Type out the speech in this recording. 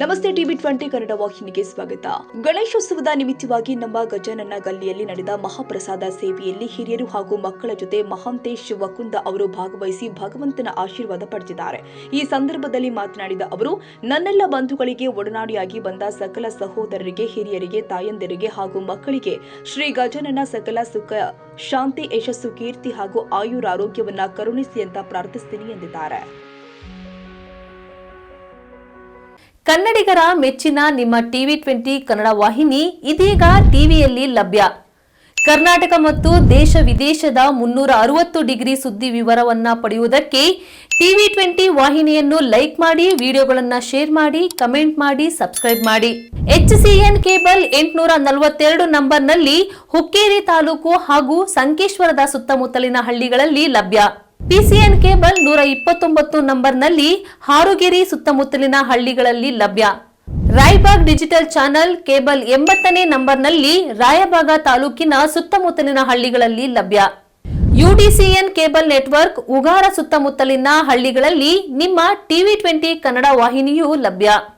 ನಮಸ್ತೆ ಟಿವಿ20 ಕನ್ನಡ ವಾಹಿನಿಗೆ ಸ್ವಾಗತ. ಗಣೇಶೋತ್ಸವದ ನಿಮಿತ್ತವಾಗಿ ನಮ್ಮ ಗಜಾನನ ಗಲ್ಲಿಯಲ್ಲಿ ನಡೆದ ಮಹಾಪ್ರಸಾದ ಸೇವೆಯಲ್ಲಿ ಹಿರಿಯರು ಹಾಗೂ ಮಕ್ಕಳ ಜೊತೆ ಮಹಾಂತೇಶ್ ವಕುಂದ ಅವರು ಭಾಗವಹಿಸಿ ಭಗವಂತನ ಆಶೀರ್ವಾದ ಪಡೆದಿದ್ದಾರೆ. ಈ ಸಂದರ್ಭದಲ್ಲಿ ಮಾತನಾಡಿದ ಅವರು, ನನ್ನೆಲ್ಲ ಬಂಧುಗಳಿಗೆ ಒಡನಾಡಿಯಾಗಿ ಬಂದ ಸಕಲ ಸಹೋದರರಿಗೆ, ಹಿರಿಯರಿಗೆ, ತಾಯಂದಿರಿಗೆ ಹಾಗೂ ಮಕ್ಕಳಿಗೆ ಶ್ರೀ ಗಜಾನನ ಸಕಲ ಸುಖ, ಶಾಂತಿ, ಯಶಸ್ಸು, ಕೀರ್ತಿ ಹಾಗೂ ಆಯುರಾರೋಗ್ಯವನ್ನ ಕರುಣಿಸಿ ಅಂತ ಪ್ರಾರ್ಥಿಸ್ತೀನಿ ಎಂದಿದ್ದಾರೆ. ಕನ್ನಡಿಗರ ಮೆಚ್ಚಿನ ನಿಮ್ಮ ಟಿವಿ20 ಕನ್ನಡ ವಾಹಿನಿ ಇದೀಗ ಟಿವಿಯಲ್ಲಿ ಲಭ್ಯ. ಕರ್ನಾಟಕ ಮತ್ತು ದೇಶ ವಿದೇಶದ 360 ಡಿಗ್ರಿ ಸುದ್ದಿ ವಿವರವನ್ನ ಪಡೆಯುವುದಕ್ಕೆ ಟಿವಿ20 ವಾಹಿನಿಯನ್ನು ಲೈಕ್ ಮಾಡಿ, ವಿಡಿಯೋಗಳನ್ನು ಶೇರ್ ಮಾಡಿ, ಕಮೆಂಟ್ ಮಾಡಿ, ಸಬ್ಸ್ಕ್ರೈಬ್ ಮಾಡಿ. HCN ಕೇಬಲ್ 842 ನಂಬರ್ನಲ್ಲಿ ಹುಕ್ಕೇರಿ ತಾಲೂಕು ಹಾಗೂ ಸಂಕೇಶ್ವರದ ಸುತ್ತಮುತ್ತಲಿನ ಹಳ್ಳಿಗಳಲ್ಲಿ ಲಭ್ಯ. PCN ಕೇಬಲ್ 129 ನಂಬರ್ನಲ್ಲಿ ಹಾರುಗೆರೆ ಸುತ್ತಮುತ್ತಲಿನ ಹಳ್ಳಿಗಳಲ್ಲಿ ಲಭ್ಯ. ರಾಯಬಾಗ್ ಡಿಜಿಟಲ್ ಚಾನೆಲ್ ಕೇಬಲ್ 80ನೇ ನಂಬರ್ನಲ್ಲಿ ರಾಯಬಾಗ ತಾಲೂಕಿನ ಸುತ್ತಮುತ್ತಲಿನ ಹಳ್ಳಿಗಳಲ್ಲಿ ಲಭ್ಯ. UDCN ಕೇಬಲ್ ನೆಟ್ವರ್ಕ್ ಉಗಾರ ಸುತ್ತಮುತ್ತಲಿನ ಹಳ್ಳಿಗಳಲ್ಲಿ ನಿಮ್ಮ ಟಿವಿ20 ಕನ್ನಡ ವಾಹಿನಿಯೂ ಲಭ್ಯ.